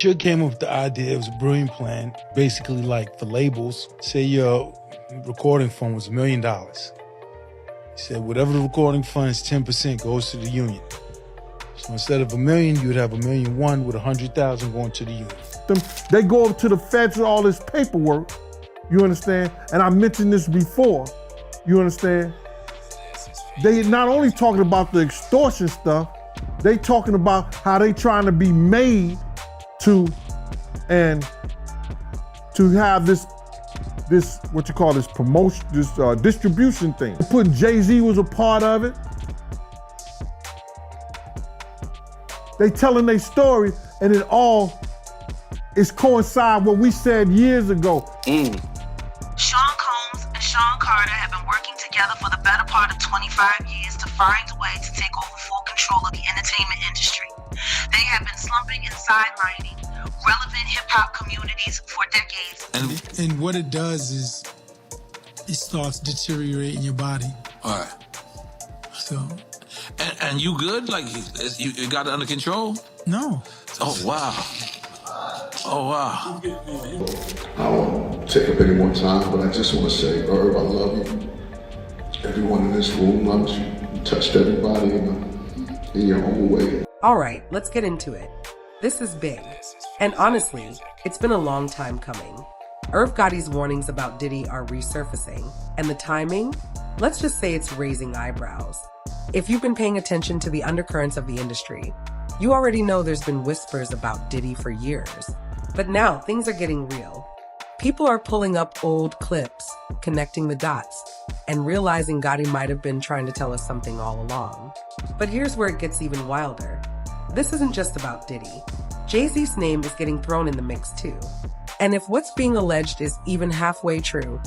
Suge came up with the idea. It was a brilliant plan. Basically, like for labels, say your recording fund was $1 million. He said whatever the recording fund is, 10% goes to the union. So instead of $1 million, you would have $1.1 million with $100,000 going to the union. They go up to the feds with all this paperwork, you understand? And I mentioned this before, you understand? They not only talking about the extortion stuff, they talking about how they trying to be made to have this what you call this promotion, this distribution thing. Putting Jay-Z was a part of it. They telling their story, and it all is coincide what we said years ago. Sean Combs and Sean Carter have been working together for the better part of 25 years to find a way to take over full control of the entertainment industry. They have been slumping and sidelining relevant hip-hop communities for decades. And what it does is it starts deteriorating your body. All right. So. And you good? Like, you got it under control? No. Oh, wow. Oh, wow. I won't take up any more time, but I just want to say, Irv, I love you. Everyone in this room loves you. You touched everybody in your own way. All right, let's get into it. This is big. And honestly, it's been a long time coming. Irv Gotti's warnings about Diddy are resurfacing. And the timing? Let's just say it's raising eyebrows. If you've been paying attention to the undercurrents of the industry, you already know there's been whispers about Diddy for years. But now things are getting real. People are pulling up old clips, connecting the dots, and realizing Gotti might have been trying to tell us something all along. But here's where it gets even wilder. This isn't just about Diddy. Jay-Z's name is getting thrown in the mix too. And if what's being alleged is even halfway true,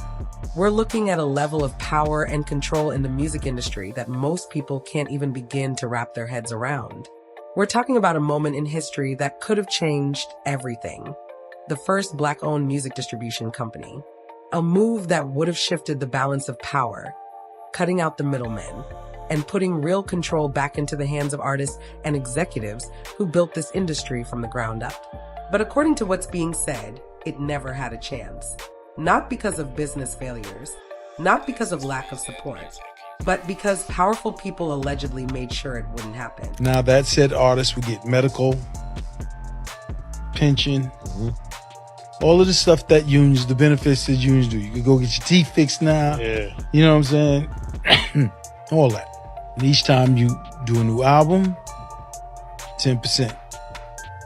we're looking at a level of power and control in the music industry that most people can't even begin to wrap their heads around. We're talking about a moment in history that could have changed everything. The first Black-owned music distribution company. A move that would have shifted the balance of power, cutting out the middlemen, and putting real control back into the hands of artists and executives who built this industry from the ground up. But according to what's being said, it never had a chance. Not because of business failures, not because of lack of support, but because powerful people allegedly made sure it wouldn't happen. Now that said, artists would get medical, pension, all of the stuff that unions, the benefits that unions do. You could go get your teeth fixed now. Yeah. You know what I'm saying? All that. And each time you do a new album, 10%.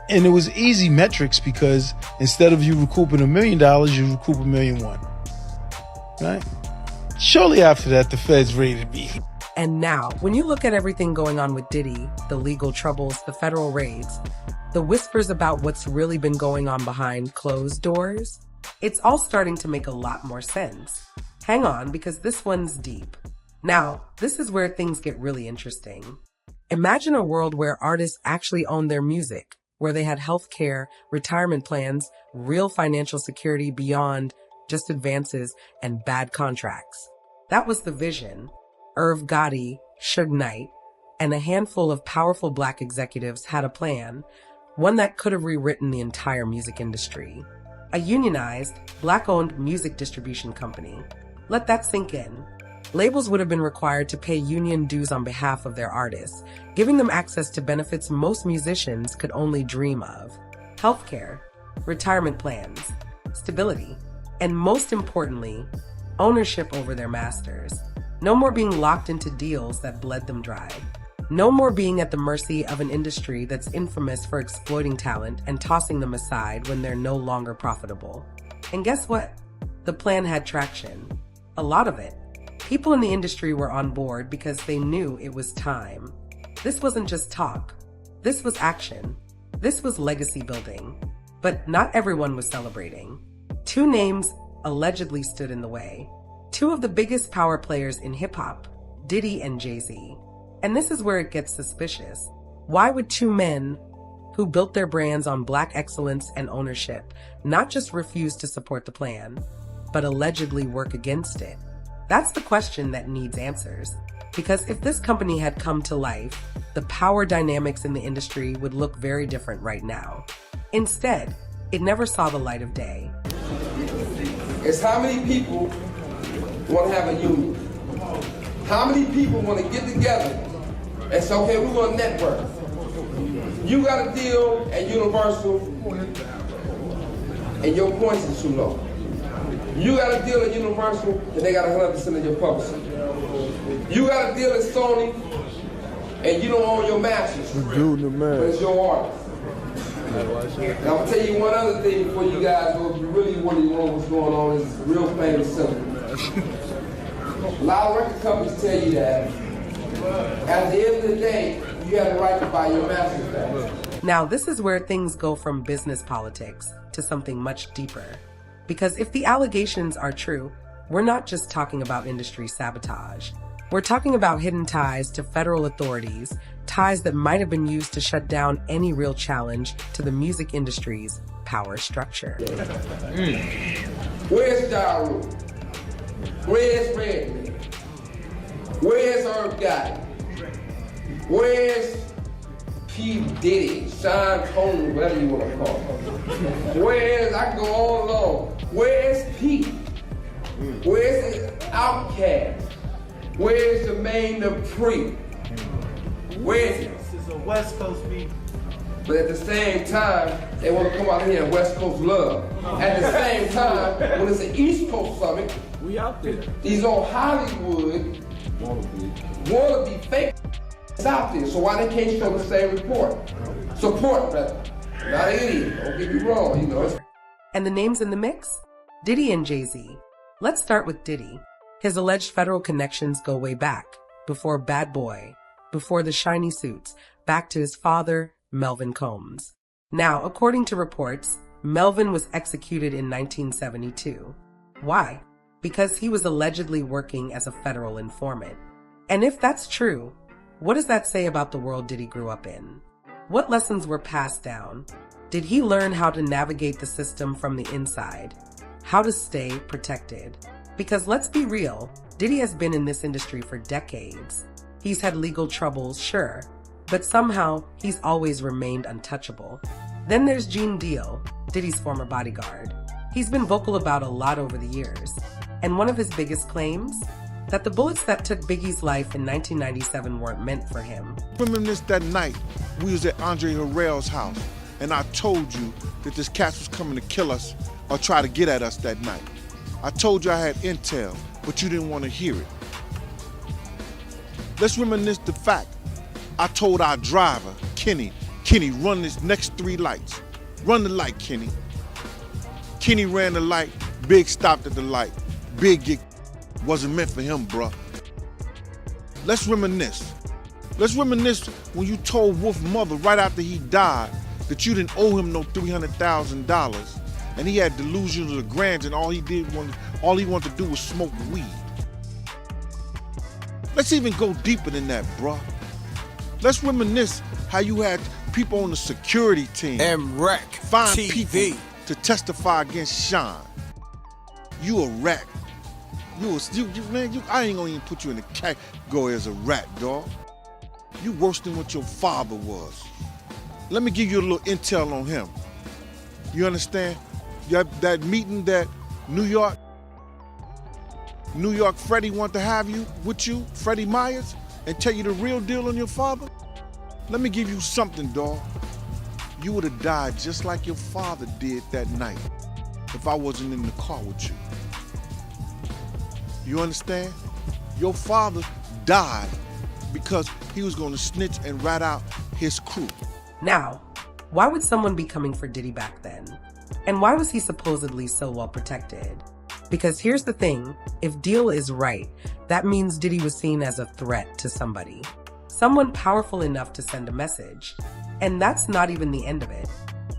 And it was easy metrics because instead of you recouping $1 million, you recoup $1.1 million. Right? Shortly after that, the feds raided me. And now, when you look at everything going on with Diddy, the legal troubles, the federal raids, the whispers about what's really been going on behind closed doors, it's all starting to make a lot more sense. Hang on, because this one's deep. Now, this is where things get really interesting. Imagine a world where artists actually own their music, where they had health care, retirement plans, real financial security beyond just advances and bad contracts. That was the vision. Irv Gotti, Suge Knight, and a handful of powerful Black executives had a plan, one that could have rewritten the entire music industry. A unionized, Black-owned music distribution company. Let that sink in. Labels would have been required to pay union dues on behalf of their artists, giving them access to benefits most musicians could only dream of. Healthcare, retirement plans, stability, and most importantly, ownership over their masters. No more being locked into deals that bled them dry. No more being at the mercy of an industry that's infamous for exploiting talent and tossing them aside when they're no longer profitable. And guess what? The plan had traction. A lot of it. People in the industry were on board because they knew it was time. This wasn't just talk. This was action. This was legacy building. But not everyone was celebrating. Two names allegedly stood in the way. Two of the biggest power players in hip-hop, Diddy and Jay-Z. And this is where it gets suspicious. Why would two men who built their brands on Black excellence and ownership not just refuse to support the plan, but allegedly work against it? That's the question that needs answers. Because if this company had come to life, the power dynamics in the industry would look very different right now. Instead, it never saw the light of day. It's how many people want to have a union? How many people want to get together and say, okay, we're going to network. You got a deal at Universal and your points is too low. You got a deal at Universal and they got 100% of your publishing. You got a deal at Sony and you don't own your masters, but it's your artist. And I'm gonna tell you one other thing before you guys go, if you really want to know what's going on, it's real plain and simple. A lot of record companies tell you that at the end of the day, you have the right to buy your masters back. Now, this is where things go from business politics to something much deeper. Because if the allegations are true, we're not just talking about industry sabotage. We're talking about hidden ties to federal authorities, ties that might have been used to shut down any real challenge to the music industry's power structure. Where's Ja Rule? Where's Redman? Where's Irv Gotti? Where's P. Diddy, Sean Combs, whatever you want to call him? Where's, I can go on and on. Where's Pete? Where's the Outkast? Where's Jermaine Dupri? Where's it? This is a West Coast beat. But at the same time, they want to come out here and West Coast love. At the same time, when it's an East Coast summit, We out there. these old Hollywood wanna be fake out there. So why they can't show the same report? Support, rather. Not an idiot. Don't get me wrong, you know. And the names in the mix? Diddy and Jay-Z. Let's start with Diddy. His alleged federal connections go way back, before Bad Boy, before the shiny suits, back to his father, Melvin Combs. Now, according to reports, Melvin was executed in 1972. Why? Because he was allegedly working as a federal informant. And if that's true, what does that say about the world Diddy grew up in? What lessons were passed down? Did he learn how to navigate the system from the inside? How to stay protected? Because let's be real, Diddy has been in this industry for decades. He's had legal troubles, sure, but somehow he's always remained untouchable. Then there's Gene Deal, Diddy's former bodyguard. He's been vocal about a lot over the years. And one of his biggest claims? That the bullets that took Biggie's life in 1997 weren't meant for him. Reminisce that night we was at Andre Harrell's house, and I told you that this cat was coming to kill us or try to get at us that night. I told you I had intel, but you didn't want to hear it. Let's reminisce the fact I told our driver, Kenny, run this next 3 lights. Run the light, Kenny. Kenny ran the light, Big stopped at the light. Big wasn't meant for him, bruh. Let's reminisce. Let's reminisce when you told Wolf's mother right after he died that you didn't owe him no $300,000 and he had delusions of grandeur and all he wanted to do was smoke weed. Let's even go deeper than that, bruh. Let's reminisce how you had people on the security team and wreck find TV. people to testify against Sean. You a rat. I ain't gonna even put you in the category as a rat, dog. You worse than what your father was. Let me give you a little intel on him. You understand? That meeting that New York Freddie want to have you with you, Freddie Myers, and tell you the real deal on your father? Let me give you something, dog. You would have died just like your father did that night if I wasn't in the car with you. You understand? Your father died because he was going to snitch and rat out his crew. Now, why would someone be coming for Diddy back then? And why was he supposedly so well protected? Because here's the thing, if Deal is right, that means Diddy was seen as a threat to somebody. Someone powerful enough to send a message. And that's not even the end of it.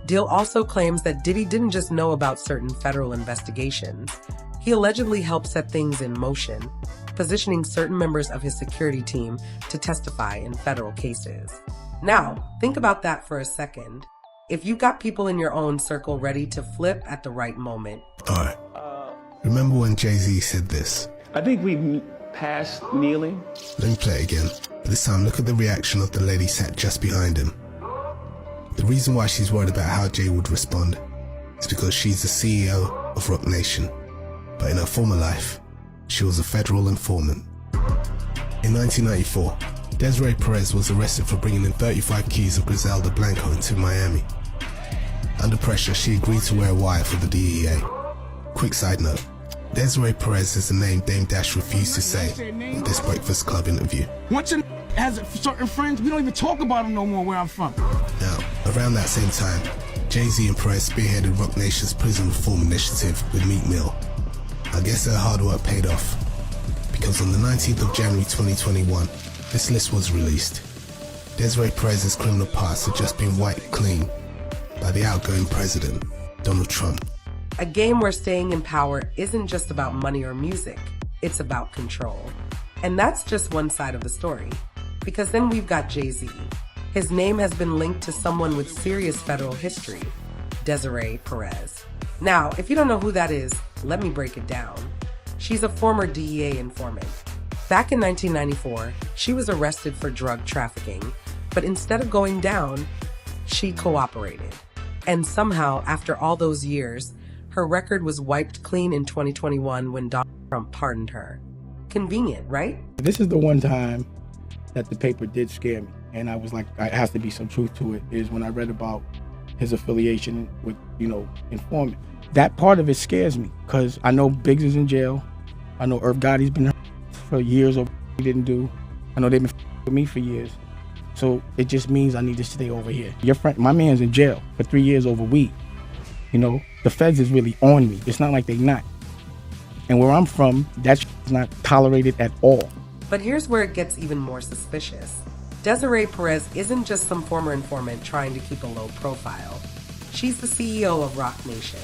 Deal also claims that Diddy didn't just know about certain federal investigations. He allegedly helped set things in motion, positioning certain members of his security team to testify in federal cases. Now, think about that for a second. If you've got people in your own circle ready to flip at the right moment. All right. Remember when Jay-Z said this? I think we passed kneeling. Let me play it again. This time, look at the reaction of the lady sat just behind him. The reason why she's worried about how Jay would respond is because she's the CEO of Roc Nation, but in her former life, she was a federal informant. In 1994, Desiree Perez was arrested for bringing in 35 keys of Griselda Blanco into Miami. Under pressure, she agreed to wear a wire for the DEA. Quick side note, Desiree Perez is the name Dame Dash refused to say in this Breakfast Club interview. Once a has certain friends, we don't even talk about them no more where I'm from. Now, around that same time, Jay-Z and Perez spearheaded Roc Nation's prison reform initiative with Meek Mill. I guess their hard work paid off, because on the 19th of January 2021, this list was released. Desiree Perez's criminal past had just been wiped clean by the outgoing president, Donald Trump. A game where staying in power isn't just about money or music, it's about control. And that's just one side of the story. Because then we've got Jay-Z. His name has been linked to someone with serious federal history, Desiree Perez. Now, if you don't know who that is, let me break it down. She's a former DEA informant. Back in 1994, she was arrested for drug trafficking, but instead of going down, she cooperated. And somehow, after all those years, her record was wiped clean in 2021 when Donald Trump pardoned her. Convenient, right? This is the one time that the paper did scare me, and I was like, there has to be some truth to it, is when I read about his affiliation with, informant. That part of it scares me, because I know Biggs is in jail. I know Irv Gotti's been for years over he didn't do. I know they've been with me for years. So it just means I need to stay over here. Your friend, my man's in jail for 3 years over weed. The feds is really on me. It's not like they not. And where I'm from, that's not tolerated at all. But here's where it gets even more suspicious. Desiree Perez isn't just some former informant trying to keep a low profile. She's the CEO of Roc Nation.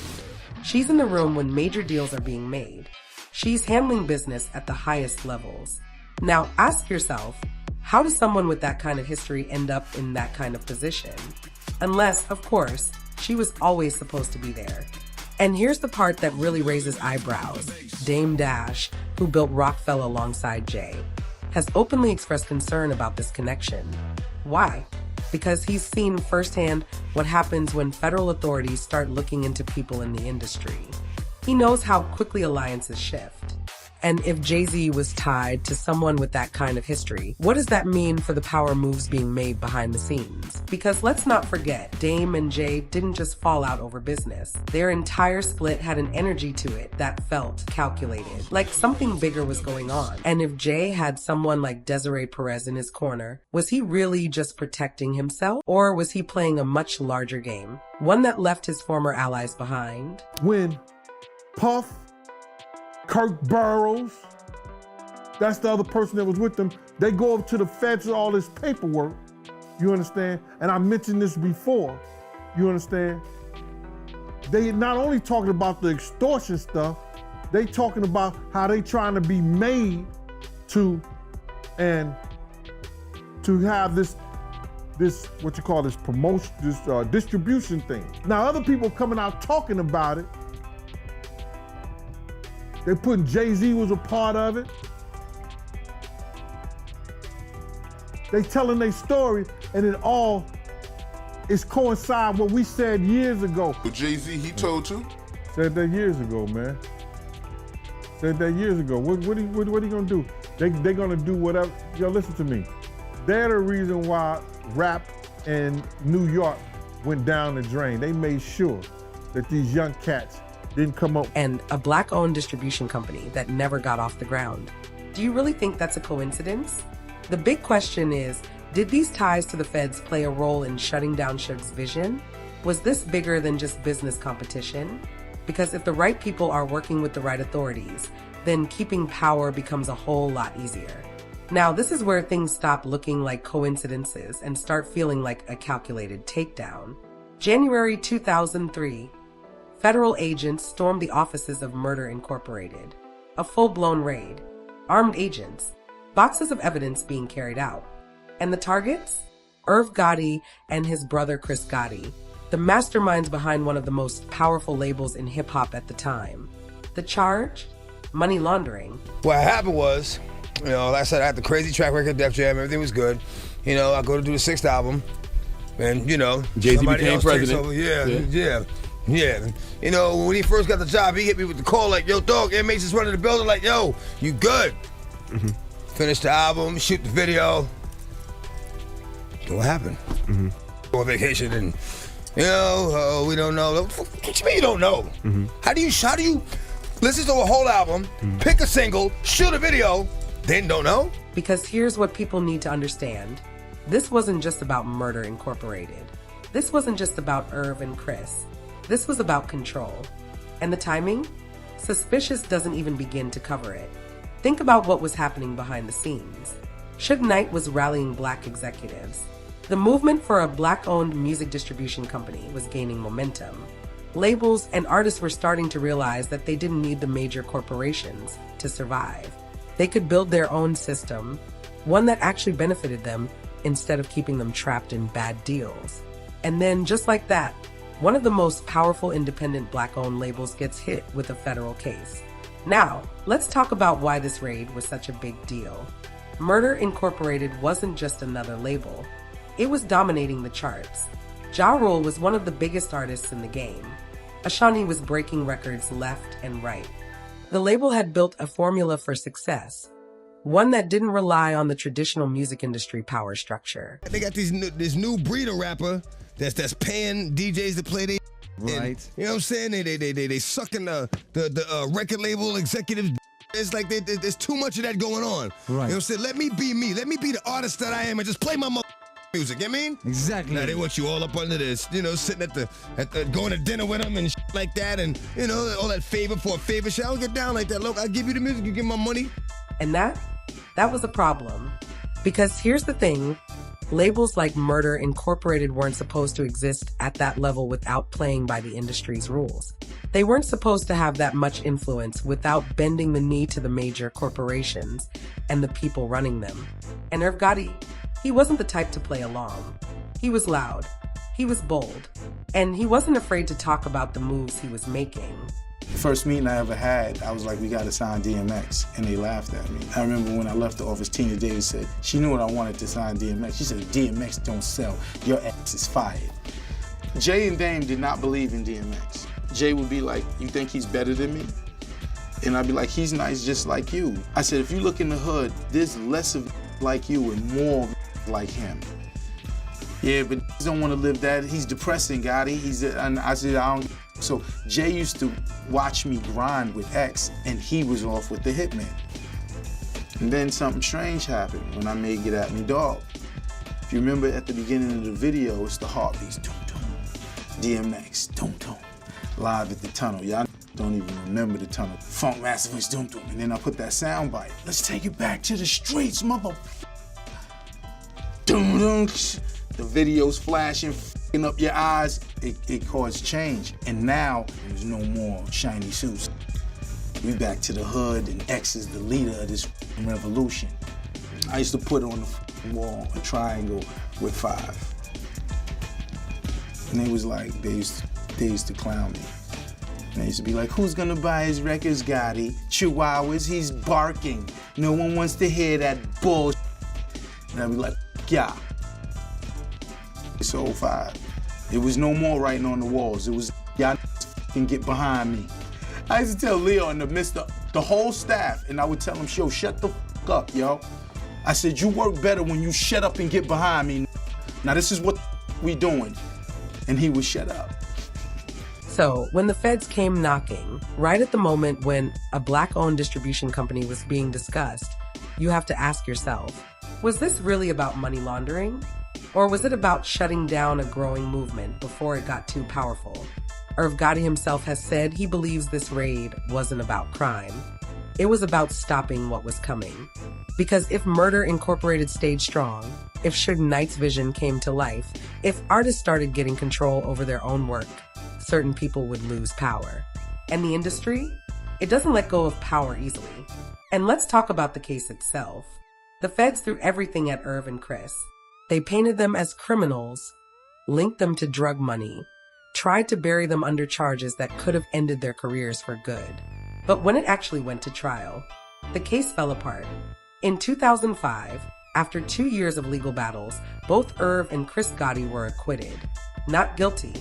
She's in the room when major deals are being made. She's handling business at the highest levels. Now ask yourself, how does someone with that kind of history end up in that kind of position? Unless, of course, she was always supposed to be there. And here's the part that really raises eyebrows. Dame Dash, who built Rockefeller alongside Jay, has openly expressed concern about this connection. Why? Because he's seen firsthand what happens when federal authorities start looking into people in the industry. He knows how quickly alliances shift. And if Jay-Z was tied to someone with that kind of history, what does that mean for the power moves being made behind the scenes? Because let's not forget, Dame and Jay didn't just fall out over business. Their entire split had an energy to it that felt calculated, like something bigger was going on. And if Jay had someone like Desiree Perez in his corner, was he really just protecting himself? Or was he playing a much larger game? One that left his former allies behind? When Puff, Kirk Burrows, that's the other person that was with them, they go up to the feds with all this paperwork, you understand? And I mentioned this before, you understand? They not only talking about the extortion stuff, they talking about how they trying to be made to have this what you call this promotion, this distribution thing. Now other people coming out talking about it. They putting Jay-Z was a part of it. They telling their story, and it all is coincide what we said years ago. But Jay-Z, he told you? Said that years ago, man. Said that years ago. What are you gonna do? They gonna do whatever. Yo, listen to me. They're the reason why rap in New York went down the drain. They made sure that these young cats didn't come up. And a black-owned distribution company that never got off the ground. Do you really think that's a coincidence? The big question is, did these ties to the feds play a role in shutting down Suge's vision? Was this bigger than just business competition? Because if the right people are working with the right authorities, then keeping power becomes a whole lot easier. Now, this is where things stop looking like coincidences and start feeling like a calculated takedown. January 2003, federal agents stormed the offices of Murder Incorporated. A full-blown raid. Armed agents. Boxes of evidence being carried out. And the targets? Irv Gotti and his brother Chris Gotti, the masterminds behind one of the most powerful labels in hip-hop at the time. The charge? Money laundering. What happened was, like I said, I had the crazy track record, Def Jam, everything was good. I go to do the 6th album, And, you know, Jay-Z somebody became else takes president. over. Yeah. You know, when he first got the job, he hit me with the call like, yo, dog, inmates is running the building like, yo, you good? Finish the album, shoot the video. What happened? Go on vacation and, you know, we don't know. What you mean you don't know? How do you listen to a whole album, pick a single, shoot a video, then don't know? Because here's what people need to understand. This wasn't just about Murder Incorporated. This wasn't just about Irv and Chris. This was about control. And the timing? Suspicious doesn't even begin to cover it. Think about what was happening behind the scenes. Suge Knight was rallying black executives. The movement for a black-owned music distribution company was gaining momentum. Labels and artists were starting to realize that they didn't need the major corporations to survive. They could build their own system, one that actually benefited them instead of keeping them trapped in bad deals. And then, just like that, one of the most powerful independent black-owned labels gets hit with a federal case. Now, let's talk about why this raid was such a big deal. Murder Incorporated wasn't just another label. It was dominating the charts. Ja Rule was one of the biggest artists in the game. Ashanti was breaking records left and right. The label had built a formula for success, one that didn't rely on the traditional music industry power structure. They got this new breed of rapper that's paying DJs to play their Right. You know what I'm saying? They sucking the record label executives. It's like there's too much of that going on. Right. You know what I'm saying? Let me be me. Let me be the artist that I am and just play my music. You know what I mean? Exactly. Now they want you all up under this, you know, sitting at the going to dinner with them and like that, and you know all that favor for a favor shit. I don't get down like that. Look, I give you the music, you give my money. And that was a problem. Because here's the thing, labels like Murder Incorporated weren't supposed to exist at that level without playing by the industry's rules. They weren't supposed to have that much influence without bending the knee to the major corporations and the people running them. And Irv Gotti, he wasn't the type to play along. He was loud, he was bold, and he wasn't afraid to talk about the moves he was making. The first meeting I ever had, I was like, we gotta sign DMX, and they laughed at me. I remember when I left the office, Tina Davis said, she knew what I wanted to sign DMX. She said, DMX don't sell, your ass is fired. Jay and Dame did not believe in DMX. Jay would be like, you think he's better than me? And I'd be like, he's nice just like you. I said, if you look in the hood, there's less of like you and more of like him. Yeah, but he don't want to live that. He's depressing, Gotti. And I said, I don't. So Jay used to watch me grind with X, and he was off with the Hitman. And then something strange happened when I made Get At Me Dog. If you remember at the beginning of the video, it's the heartbeats, doom doom. DMX, doom doom. Live at the tunnel. Y'all don't even remember the tunnel. Funk Master Voice, doom doom. And then I put that sound bite. Let's take it back to the streets, mother. Doom doom. The video's flashing, f***ing up your eyes. It caused change. And now, there's no more shiny suits. We back to the hood, and X is the leader of this revolution. I used to put on the wall a triangle with 5. And they was like, they used to clown me. And they used to be like, who's gonna buy his records, Gotti? Chihuahuas, he's barking. No one wants to hear that bullshit. And I'd be like, yeah. It's 05. It was no more writing on the walls. It was, y'all can get behind me. I used to tell Leo in the midst of the whole staff, and I would tell him, yo, shut the f up, yo. I said, you work better when you shut up and get behind me. Now this is what we doing. And he would shut up. So when the feds came knocking, right at the moment when a black-owned distribution company was being discussed, you have to ask yourself, was this really about money laundering? Or was it about shutting down a growing movement before it got too powerful? Irv Gotti himself has said he believes this raid wasn't about crime. It was about stopping what was coming. Because if Murder Incorporated stayed strong, if Suge Knight's vision came to life, if artists started getting control over their own work, certain people would lose power. And the industry? It doesn't let go of power easily. And let's talk about the case itself. The feds threw everything at Irv and Chris. They painted them as criminals, linked them to drug money, tried to bury them under charges that could have ended their careers for good. But when it actually went to trial, the case fell apart. In 2005, After 2 years of legal battles, both Irv and Chris Gotti were acquitted. Not guilty,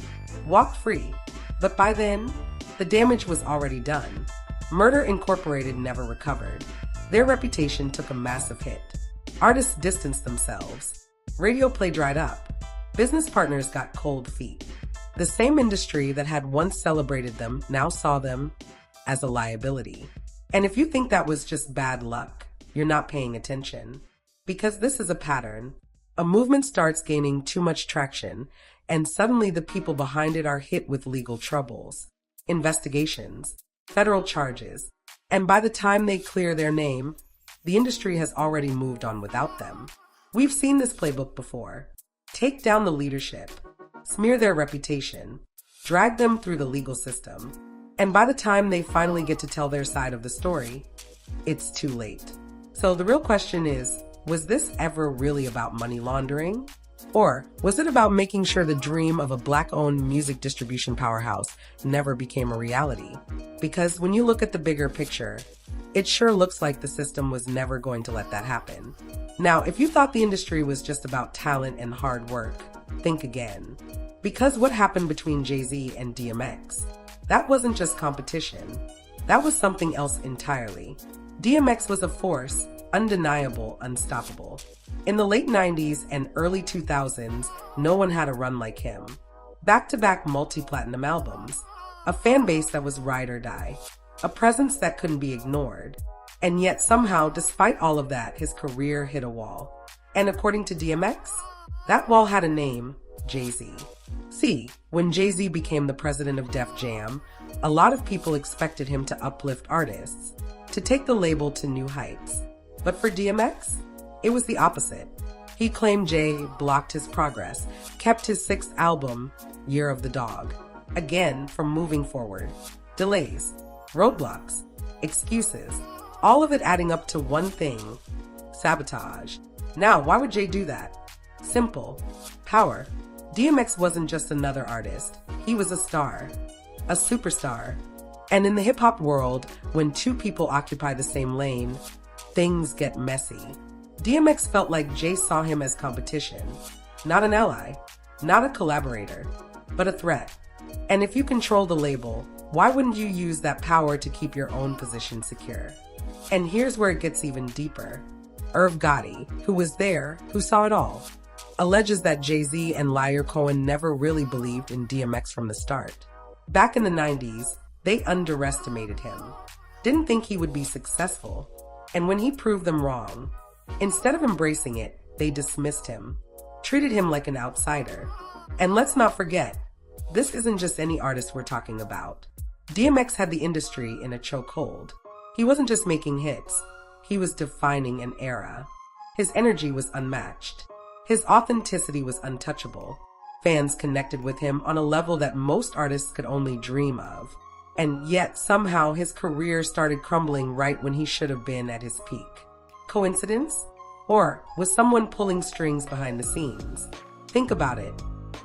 walked free. But by then, the damage was already done. Murder Incorporated never recovered. Their reputation took a massive hit. Artists distanced themselves. Radio play dried up. Business partners got cold feet. The same industry that had once celebrated them now saw them as a liability. And if you think that was just bad luck, you're not paying attention. Because this is a pattern. A movement starts gaining too much traction, and suddenly the people behind it are hit with legal troubles, investigations, federal charges, and by the time they clear their name, the industry has already moved on without them. We've seen this playbook before. Take down the leadership, smear their reputation, drag them through the legal system, and by the time they finally get to tell their side of the story, it's too late. So the real question is, was this ever really about money laundering? Or was it about making sure the dream of a Black-owned music distribution powerhouse never became a reality? Because when you look at the bigger picture, it sure looks like the system was never going to let that happen. Now, if you thought the industry was just about talent and hard work, think again. Because what happened between Jay-Z and DMX? That wasn't just competition. That was something else entirely. DMX was a force, undeniable, unstoppable. In the late 90s and early 2000s, no one had a run like him. Back-to-back multi-platinum albums, a fan base that was ride or die, a presence that couldn't be ignored. And yet somehow, despite all of that, his career hit a wall. And according to DMX, that wall had a name, Jay-Z. See, when Jay-Z became the president of Def Jam, a lot of people expected him to uplift artists, to take the label to new heights. But for DMX, it was the opposite. He claimed Jay blocked his progress, kept his 6th album, Year of the Dog, again from moving forward. Delays, roadblocks, excuses, all of it adding up to one thing, sabotage. Now, why would Jay do that? Simple. Power. DMX wasn't just another artist. He was a star. A superstar. And in the hip-hop world, when two people occupy the same lane, things get messy. DMX felt like Jay saw him as competition. Not an ally. Not a collaborator. But a threat. And if you control the label, why wouldn't you use that power to keep your own position secure? And here's where it gets even deeper. Irv Gotti, who was there, who saw it all, alleges that Jay-Z and Lyor Cohen never really believed in DMX from the start. Back in the 90s, they underestimated him, didn't think he would be successful, and when he proved them wrong, instead of embracing it, they dismissed him, treated him like an outsider. And let's not forget, this isn't just any artist we're talking about. DMX had the industry in a chokehold. He wasn't just making hits, he was defining an era. His energy was unmatched. His authenticity was untouchable. Fans connected with him on a level that most artists could only dream of. And yet, somehow, his career started crumbling right when he should have been at his peak. Coincidence? Or was someone pulling strings behind the scenes? Think about it.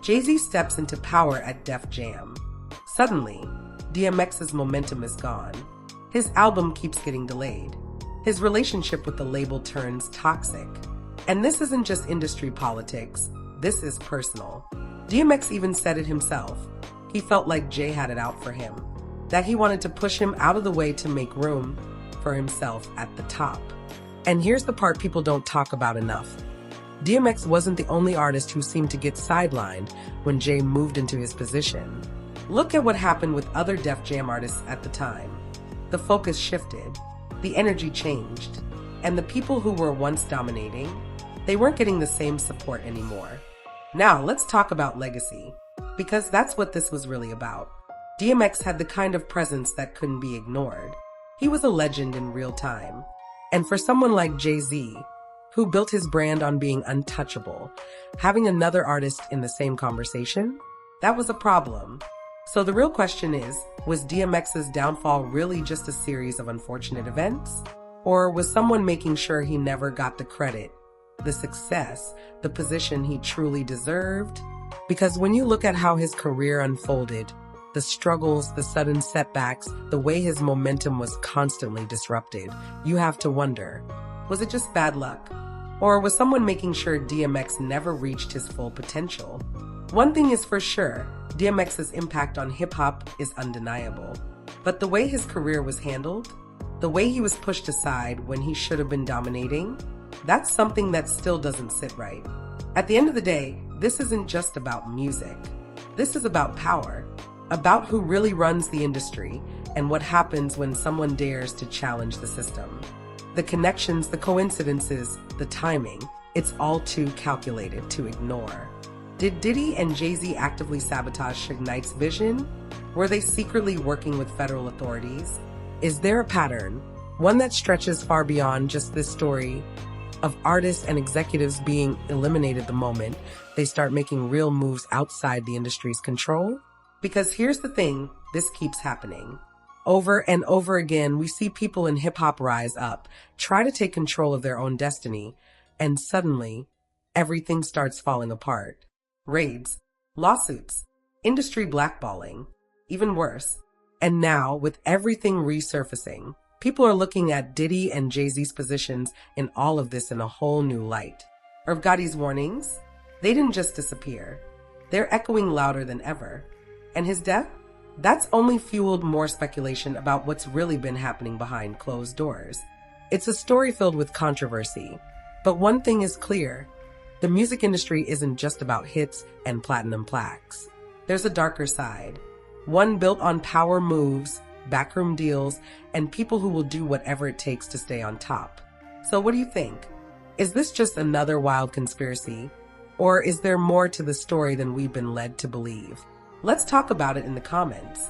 Jay-Z steps into power at Def Jam. Suddenly, DMX's momentum is gone. His album keeps getting delayed. His relationship with the label turns toxic. And this isn't just industry politics, this is personal. DMX even said it himself. He felt like Jay had it out for him, that he wanted to push him out of the way to make room for himself at the top. And here's the part people don't talk about enough. DMX wasn't the only artist who seemed to get sidelined when Jay moved into his position. Look at what happened with other Def Jam artists at the time. The focus shifted, the energy changed, and the people who were once dominating, they weren't getting the same support anymore. Now, let's talk about legacy, because that's what this was really about. DMX had the kind of presence that couldn't be ignored. He was a legend in real time. And for someone like Jay-Z, who built his brand on being untouchable, having another artist in the same conversation, that was a problem. So the real question is, was DMX's downfall really just a series of unfortunate events? Or was someone making sure he never got the credit, the success, the position he truly deserved? Because when you look at how his career unfolded, the struggles, the sudden setbacks, the way his momentum was constantly disrupted, you have to wonder, was it just bad luck? Or was someone making sure DMX never reached his full potential? One thing is for sure, DMX's impact on hip-hop is undeniable. But the way his career was handled, the way he was pushed aside when he should have been dominating, that's something that still doesn't sit right. At the end of the day, this isn't just about music. This is about power, about who really runs the industry and what happens when someone dares to challenge the system. The connections, the coincidences, the timing, it's all too calculated to ignore. Did Diddy and Jay-Z actively sabotage Suge Knight's vision? Were they secretly working with federal authorities? Is there a pattern, one that stretches far beyond just this story of artists and executives being eliminated the moment they start making real moves outside the industry's control? Because here's the thing, this keeps happening. Over and over again, we see people in hip-hop rise up, try to take control of their own destiny, and suddenly, everything starts falling apart. Raids, lawsuits, industry blackballing, even worse. And now, with everything resurfacing, people are looking at Diddy and Jay-Z's positions in all of this in a whole new light. Irv Gotti's warnings, they didn't just disappear. They're echoing louder than ever. And his death? That's only fueled more speculation about what's really been happening behind closed doors. It's a story filled with controversy. But one thing is clear. The music industry isn't just about hits and platinum plaques. There's a darker side. One built on power moves, backroom deals, and people who will do whatever it takes to stay on top. So what do you think? Is this just another wild conspiracy? Or is there more to the story than we've been led to believe? Let's talk about it in the comments.